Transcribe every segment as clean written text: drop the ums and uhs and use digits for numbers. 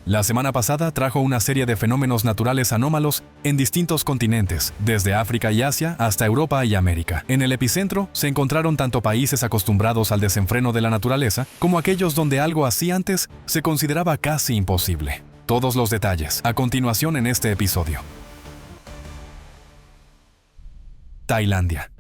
La semana pasada trajo una serie de fenómenos naturales anómalos en distintos continentes, desde África y Asia hasta Europa y América. En el epicentro se encontraron tanto países acostumbrados al desenfreno de la naturaleza como aquellos donde algo así antes se consideraba casi imposible. Todos los detalles a continuación en este episodio. Tailandia.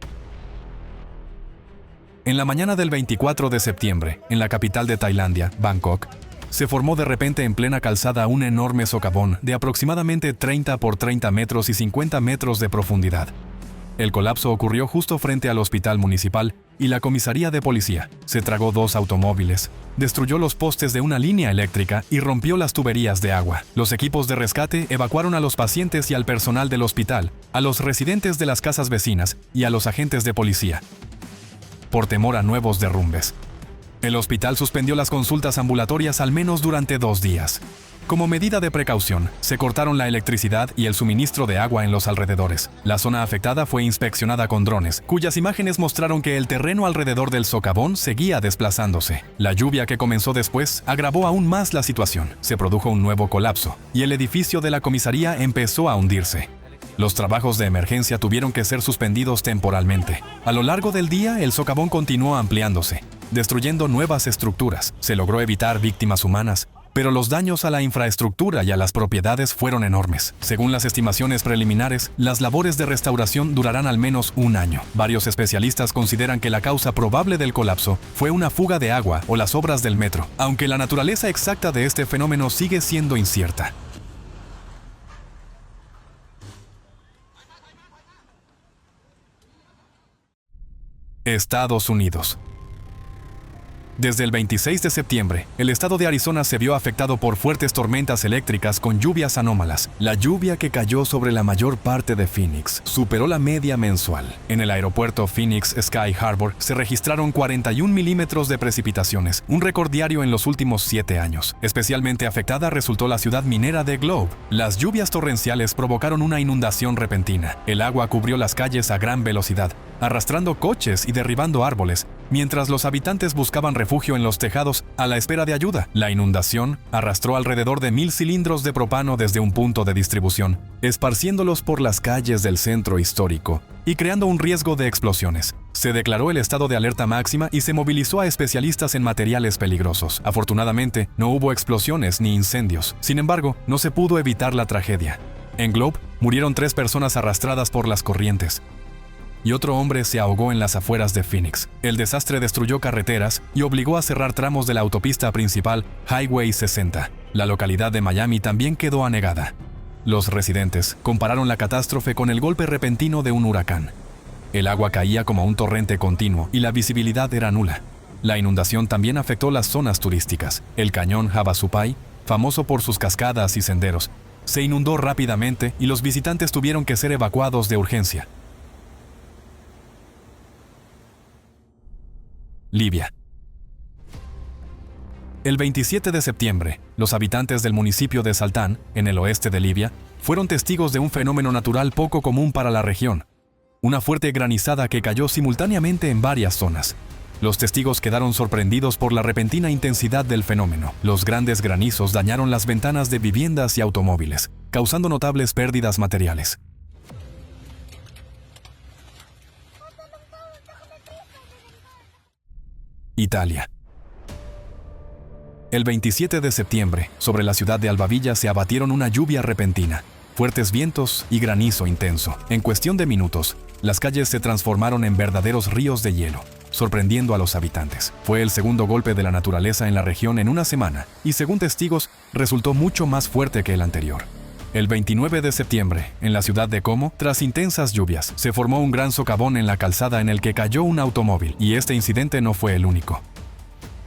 En la mañana del 24 de septiembre, en la capital de Tailandia, Bangkok, se formó de repente en plena calzada un enorme socavón de aproximadamente 30 por 30 metros y 50 metros de profundidad. El colapso ocurrió justo frente al hospital municipal y la comisaría de policía. Se tragó 2 automóviles, destruyó los postes de una línea eléctrica y rompió las tuberías de agua. Los equipos de rescate evacuaron a los pacientes y al personal del hospital, a los residentes de las casas vecinas y a los agentes de policía, por temor a nuevos derrumbes. El hospital suspendió las consultas ambulatorias al menos durante 2 días. Como medida de precaución, se cortaron la electricidad y el suministro de agua en los alrededores. La zona afectada fue inspeccionada con drones, cuyas imágenes mostraron que el terreno alrededor del socavón seguía desplazándose. La lluvia que comenzó después agravó aún más la situación. Se produjo un nuevo colapso, y el edificio de la comisaría empezó a hundirse. Los trabajos de emergencia tuvieron que ser suspendidos temporalmente. A lo largo del día, el socavón continuó ampliándose, destruyendo nuevas estructuras. Se logró evitar víctimas humanas, pero los daños a la infraestructura y a las propiedades fueron enormes. Según las estimaciones preliminares, las labores de restauración durarán al menos 1 año. Varios especialistas consideran que la causa probable del colapso fue una fuga de agua o las obras del metro, aunque la naturaleza exacta de este fenómeno sigue siendo incierta. Estados Unidos. Desde el 26 de septiembre, el estado de Arizona se vio afectado por fuertes tormentas eléctricas con lluvias anómalas. La lluvia que cayó sobre la mayor parte de Phoenix superó la media mensual. En el aeropuerto Phoenix Sky Harbor se registraron 41 milímetros de precipitaciones, un récord diario en los últimos 7 años. Especialmente afectada resultó la ciudad minera de Globe. Las lluvias torrenciales provocaron una inundación repentina. El agua cubrió las calles a gran velocidad, arrastrando coches y derribando árboles, mientras los habitantes buscaban refugio en los tejados a la espera de ayuda. La inundación arrastró alrededor de 1000 cilindros de propano desde un punto de distribución, esparciéndolos por las calles del centro histórico y creando un riesgo de explosiones. Se declaró el estado de alerta máxima y se movilizó a especialistas en materiales peligrosos. Afortunadamente, no hubo explosiones ni incendios. Sin embargo, no se pudo evitar la tragedia. En Globe, murieron 3 personas arrastradas por las corrientes, y otro hombre se ahogó en las afueras de Phoenix. El desastre destruyó carreteras y obligó a cerrar tramos de la autopista principal Highway 60. La localidad de Miami también quedó anegada. Los residentes compararon la catástrofe con el golpe repentino de un huracán. El agua caía como un torrente continuo y la visibilidad era nula. La inundación también afectó las zonas turísticas. El cañón Havasupai, famoso por sus cascadas y senderos, se inundó rápidamente y los visitantes tuvieron que ser evacuados de urgencia. Libia. El 27 de septiembre, los habitantes del municipio de Saltán, en el oeste de Libia, fueron testigos de un fenómeno natural poco común para la región: una fuerte granizada que cayó simultáneamente en varias zonas. Los testigos quedaron sorprendidos por la repentina intensidad del fenómeno. Los grandes granizos dañaron las ventanas de viviendas y automóviles, causando notables pérdidas materiales. Italia. El 27 de septiembre, sobre la ciudad de Albavilla se abatieron una lluvia repentina, fuertes vientos y granizo intenso. En cuestión de minutos, las calles se transformaron en verdaderos ríos de hielo, sorprendiendo a los habitantes. Fue el segundo golpe de la naturaleza en la región en una semana, y según testigos, resultó mucho más fuerte que el anterior. El 29 de septiembre, en la ciudad de Como, tras intensas lluvias, se formó un gran socavón en la calzada en el que cayó un automóvil, y este incidente no fue el único.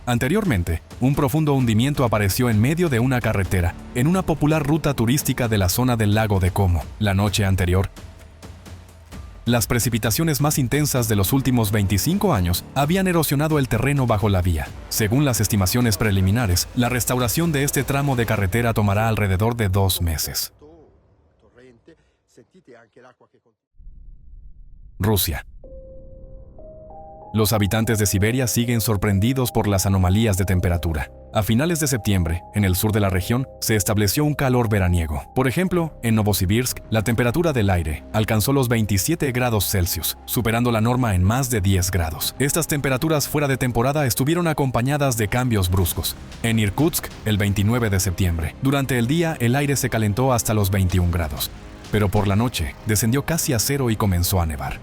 Anteriormente, un profundo hundimiento apareció en medio de una carretera, en una popular ruta turística de la zona del lago de Como. La noche anterior, las precipitaciones más intensas de los últimos 25 años habían erosionado el terreno bajo la vía. Según las estimaciones preliminares, la restauración de este tramo de carretera tomará alrededor de 2 meses. Rusia. Los habitantes de Siberia siguen sorprendidos por las anomalías de temperatura. A finales de septiembre, en el sur de la región, se estableció un calor veraniego. Por ejemplo, en Novosibirsk, la temperatura del aire alcanzó los 27 grados Celsius, superando la norma en más de 10 grados. Estas temperaturas fuera de temporada estuvieron acompañadas de cambios bruscos. En Irkutsk, el 29 de septiembre, durante el día el aire se calentó hasta los 21 grados, pero por la noche descendió casi a cero y comenzó a nevar.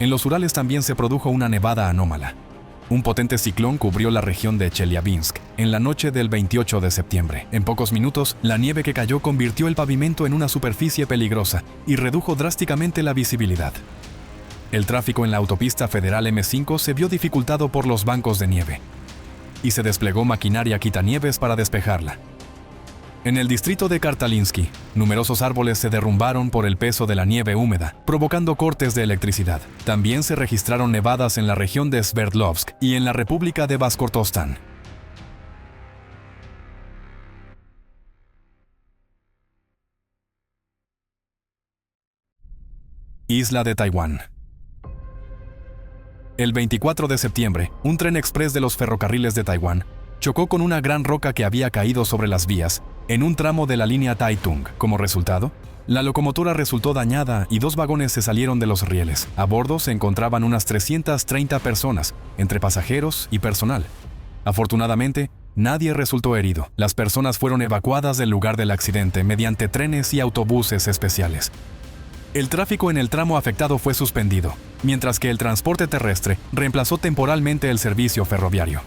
En los Urales también se produjo una nevada anómala. Un potente ciclón cubrió la región de Chelyabinsk en la noche del 28 de septiembre. En pocos minutos, la nieve que cayó convirtió el pavimento en una superficie peligrosa y redujo drásticamente la visibilidad. El tráfico en la autopista federal M5 se vio dificultado por los bancos de nieve y se desplegó maquinaria quitanieves para despejarla. En el distrito de Kartalinsky, numerosos árboles se derrumbaron por el peso de la nieve húmeda, provocando cortes de electricidad. También se registraron nevadas en la región de Sverdlovsk y en la República de Bashkortostán. Isla de Taiwán. El 24 de septiembre, un tren express de los ferrocarriles de Taiwán chocó con una gran roca que había caído sobre las vías en un tramo de la línea Taitung. Como resultado, la locomotora resultó dañada y 2 vagones se salieron de los rieles. A bordo se encontraban unas 330 personas, entre pasajeros y personal. Afortunadamente, nadie resultó herido. Las personas fueron evacuadas del lugar del accidente mediante trenes y autobuses especiales. El tráfico en el tramo afectado fue suspendido, mientras que el transporte terrestre reemplazó temporalmente el servicio ferroviario.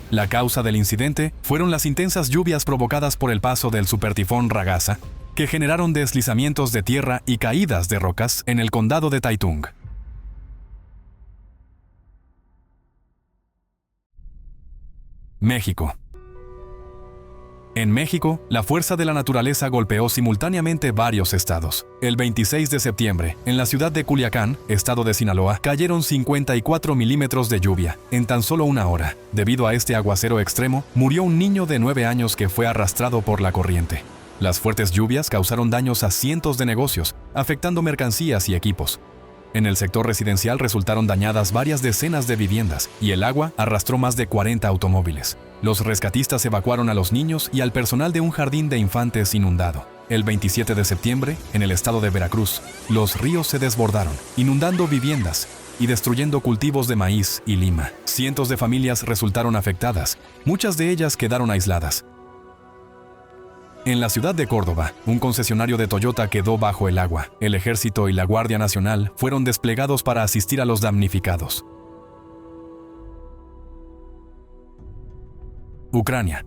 La causa del incidente fueron las intensas lluvias provocadas por el paso del supertifón Ragasa, que generaron deslizamientos de tierra y caídas de rocas en el condado de Taitung. México. En México, la fuerza de la naturaleza golpeó simultáneamente varios estados. El 26 de septiembre, en la ciudad de Culiacán, estado de Sinaloa, cayeron 54 milímetros de lluvia en tan solo una hora. Debido a este aguacero extremo, murió un niño de 9 años que fue arrastrado por la corriente. Las fuertes lluvias causaron daños a cientos de negocios, afectando mercancías y equipos. En el sector residencial resultaron dañadas varias decenas de viviendas y el agua arrastró más de 40 automóviles. Los rescatistas evacuaron a los niños y al personal de un jardín de infantes inundado. El 27 de septiembre, en el estado de Veracruz, los ríos se desbordaron, inundando viviendas y destruyendo cultivos de maíz y lima. Cientos de familias resultaron afectadas, muchas de ellas quedaron aisladas. En la ciudad de Córdoba, un concesionario de Toyota quedó bajo el agua. El Ejército y la Guardia Nacional fueron desplegados para asistir a los damnificados. Ucrania.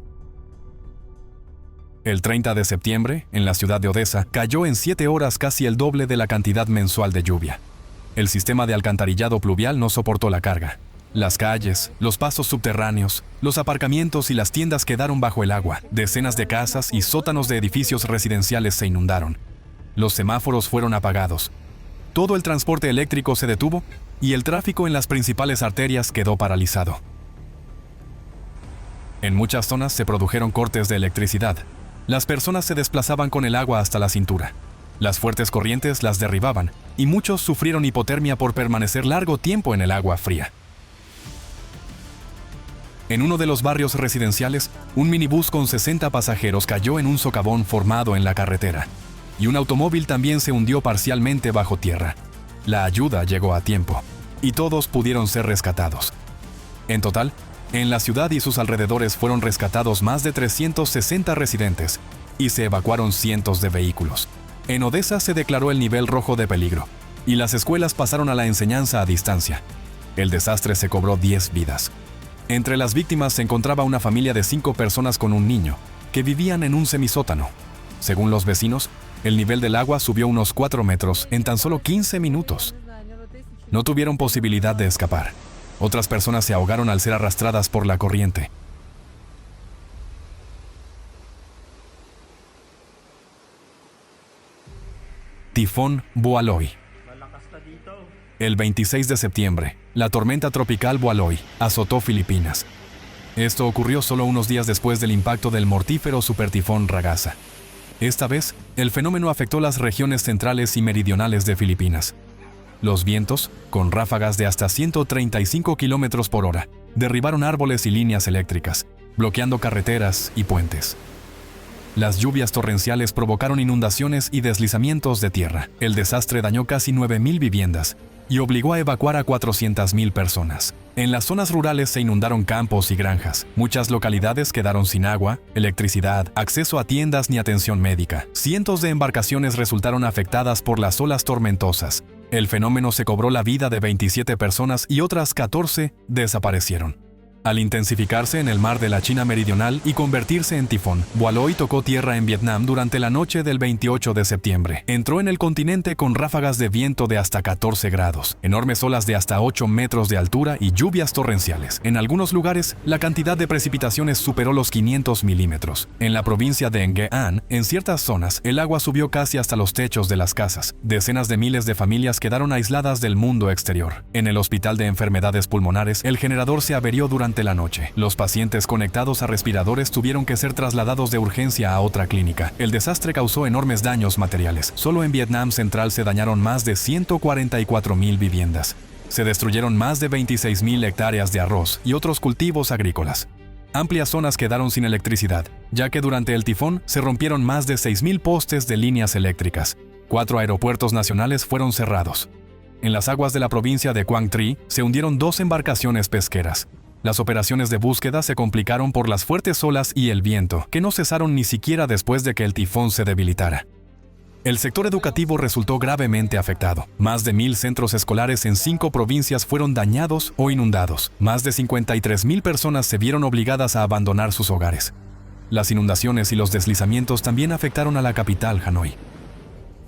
El 30 de septiembre, en la ciudad de Odesa, cayó en 7 horas casi el doble de la cantidad mensual de lluvia. El sistema de alcantarillado pluvial no soportó la carga. Las calles, los pasos subterráneos, los aparcamientos y las tiendas quedaron bajo el agua. Decenas de casas y sótanos de edificios residenciales se inundaron. Los semáforos fueron apagados. Todo el transporte eléctrico se detuvo y el tráfico en las principales arterias quedó paralizado. En muchas zonas se produjeron cortes de electricidad. Las personas se desplazaban con el agua hasta la cintura. Las fuertes corrientes las derribaban y muchos sufrieron hipotermia por permanecer largo tiempo en el agua fría. En uno de los barrios residenciales, un minibús con 60 pasajeros cayó en un socavón formado en la carretera, y un automóvil también se hundió parcialmente bajo tierra. La ayuda llegó a tiempo, y todos pudieron ser rescatados. En total, en la ciudad y sus alrededores fueron rescatados más de 360 residentes, y se evacuaron cientos de vehículos. En Odesa se declaró el nivel rojo de peligro, y las escuelas pasaron a la enseñanza a distancia. El desastre se cobró 10 vidas. Entre las víctimas se encontraba una familia de 5 personas con un niño, que vivían en un semisótano. Según los vecinos, el nivel del agua subió unos 4 metros en tan solo 15 minutos. No tuvieron posibilidad de escapar. Otras personas se ahogaron al ser arrastradas por la corriente. Tifón Boaloy. El 26 de septiembre, la tormenta tropical Boaloy azotó Filipinas. Esto ocurrió solo unos días después del impacto del mortífero supertifón Ragasa. Esta vez, el fenómeno afectó las regiones centrales y meridionales de Filipinas. Los vientos, con ráfagas de hasta 135 km por hora, derribaron árboles y líneas eléctricas, bloqueando carreteras y puentes. Las lluvias torrenciales provocaron inundaciones y deslizamientos de tierra. El desastre dañó casi 9.000 viviendas y obligó a evacuar a 400.000 personas. En las zonas rurales se inundaron campos y granjas. Muchas localidades quedaron sin agua, electricidad, acceso a tiendas ni atención médica. Cientos de embarcaciones resultaron afectadas por las olas tormentosas. El fenómeno se cobró la vida de 27 personas y otras 14 desaparecieron. Al intensificarse en el mar de la China Meridional y convertirse en tifón, Boaloi tocó tierra en Vietnam durante la noche del 28 de septiembre. Entró en el continente con ráfagas de viento de hasta 14 grados, enormes olas de hasta 8 metros de altura y lluvias torrenciales. En algunos lugares, la cantidad de precipitaciones superó los 500 milímetros. En la provincia de Nghe An, en ciertas zonas, el agua subió casi hasta los techos de las casas. Decenas de miles de familias quedaron aisladas del mundo exterior. En el Hospital de Enfermedades Pulmonares, el generador se averió durante la noche. Los pacientes conectados a respiradores tuvieron que ser trasladados de urgencia a otra clínica. El desastre causó enormes daños materiales. Solo en Vietnam Central se dañaron más de 144.000 viviendas. Se destruyeron más de 26.000 hectáreas de arroz y otros cultivos agrícolas. Amplias zonas quedaron sin electricidad, ya que durante el tifón se rompieron más de 6.000 postes de líneas eléctricas. 4 aeropuertos nacionales fueron cerrados. En las aguas de la provincia de Quang Tri se hundieron 2 embarcaciones pesqueras. Las operaciones de búsqueda se complicaron por las fuertes olas y el viento, que no cesaron ni siquiera después de que el tifón se debilitara. El sector educativo resultó gravemente afectado. Más de 1.000 centros escolares en 5 provincias fueron dañados o inundados. Más de 53.000 personas se vieron obligadas a abandonar sus hogares. Las inundaciones y los deslizamientos también afectaron a la capital, Hanoi.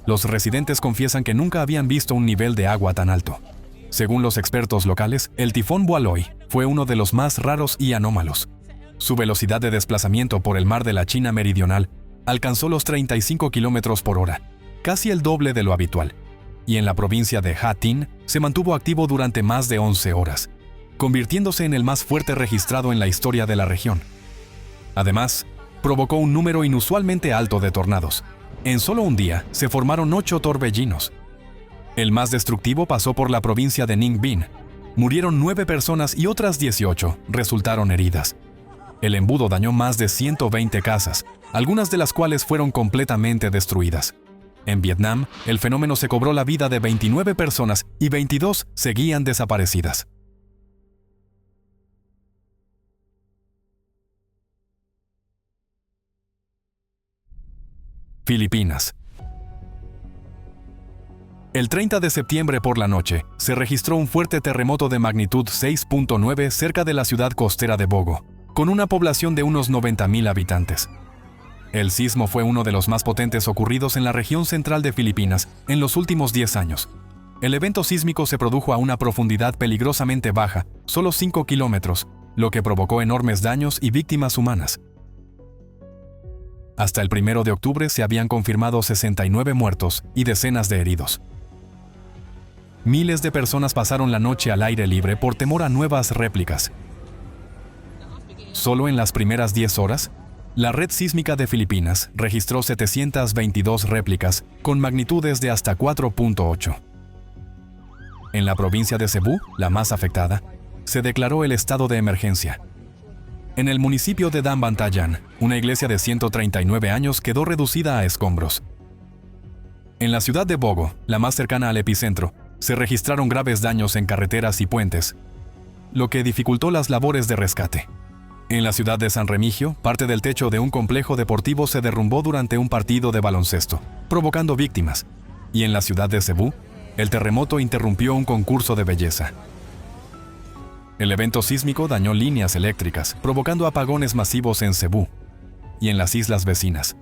Los residentes confiesan que nunca habían visto un nivel de agua tan alto. Según los expertos locales, el tifón Boaloi fue uno de los más raros y anómalos. Su velocidad de desplazamiento por el mar de la China Meridional alcanzó los 35 km por hora, casi el doble de lo habitual, y en la provincia de Ha Tinh se mantuvo activo durante más de 11 horas, convirtiéndose en el más fuerte registrado en la historia de la región. Además, provocó un número inusualmente alto de tornados. En solo un día se formaron 8 torbellinos. El más destructivo pasó por la provincia de Ninh Binh. Murieron 9 personas y otras 18 resultaron heridas. El embudo dañó más de 120 casas, algunas de las cuales fueron completamente destruidas. En Vietnam, el fenómeno se cobró la vida de 29 personas y 22 seguían desaparecidas. Filipinas. El 30 de septiembre por la noche, se registró un fuerte terremoto de magnitud 6.9 cerca de la ciudad costera de Bogo, con una población de unos 90.000 habitantes. El sismo fue uno de los más potentes ocurridos en la región central de Filipinas en los últimos 10 años. El evento sísmico se produjo a una profundidad peligrosamente baja, solo 5 kilómetros, lo que provocó enormes daños y víctimas humanas. Hasta el 1 de octubre se habían confirmado 69 muertos y decenas de heridos. Miles de personas pasaron la noche al aire libre por temor a nuevas réplicas. Solo en las primeras 10 horas, la red sísmica de Filipinas registró 722 réplicas con magnitudes de hasta 4.8. En la provincia de Cebu, la más afectada, se declaró el estado de emergencia. En el municipio de Dambantayan, una iglesia de 139 años quedó reducida a escombros. En la ciudad de Bogo, la más cercana al epicentro, se registraron graves daños en carreteras y puentes, lo que dificultó las labores de rescate. En la ciudad de San Remigio, parte del techo de un complejo deportivo se derrumbó durante un partido de baloncesto, provocando víctimas. Y en la ciudad de Cebú, el terremoto interrumpió un concurso de belleza. El evento sísmico dañó líneas eléctricas, provocando apagones masivos en Cebú y en las islas vecinas.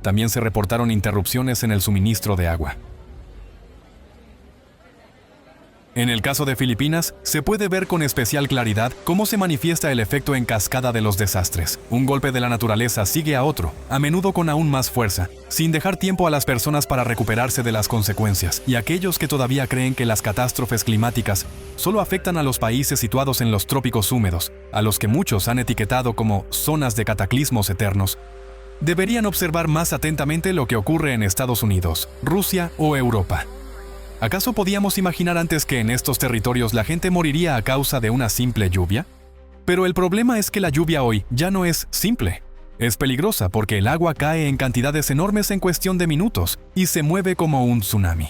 También se reportaron interrupciones en el suministro de agua. En el caso de Filipinas, se puede ver con especial claridad cómo se manifiesta el efecto en cascada de los desastres. Un golpe de la naturaleza sigue a otro, a menudo con aún más fuerza, sin dejar tiempo a las personas para recuperarse de las consecuencias. Y aquellos que todavía creen que las catástrofes climáticas solo afectan a los países situados en los trópicos húmedos, a los que muchos han etiquetado como zonas de cataclismos eternos, deberían observar más atentamente lo que ocurre en Estados Unidos, Rusia o Europa. ¿Acaso podíamos imaginar antes que en estos territorios la gente moriría a causa de una simple lluvia? Pero el problema es que la lluvia hoy ya no es simple. Es peligrosa porque el agua cae en cantidades enormes en cuestión de minutos y se mueve como un tsunami.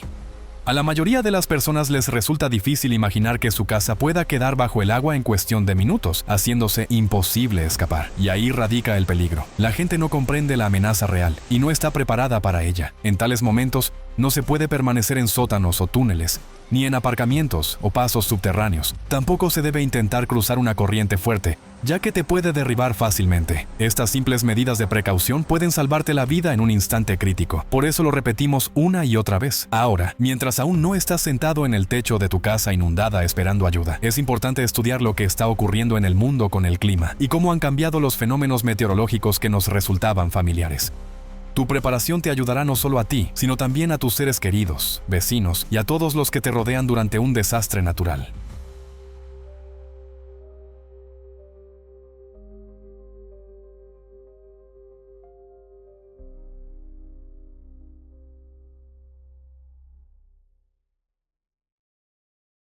A la mayoría de las personas les resulta difícil imaginar que su casa pueda quedar bajo el agua en cuestión de minutos, haciéndose imposible escapar. Y ahí radica el peligro. La gente no comprende la amenaza real y no está preparada para ella. En tales momentos, no se puede permanecer en sótanos o túneles, ni en aparcamientos o pasos subterráneos. Tampoco se debe intentar cruzar una corriente fuerte, ya que te puede derribar fácilmente. Estas simples medidas de precaución pueden salvarte la vida en un instante crítico. Por eso lo repetimos una y otra vez. Ahora, mientras aún no estás sentado en el techo de tu casa inundada esperando ayuda, es importante estudiar lo que está ocurriendo en el mundo con el clima y cómo han cambiado los fenómenos meteorológicos que nos resultaban familiares. Tu preparación te ayudará no solo a ti, sino también a tus seres queridos, vecinos y a todos los que te rodean durante un desastre natural.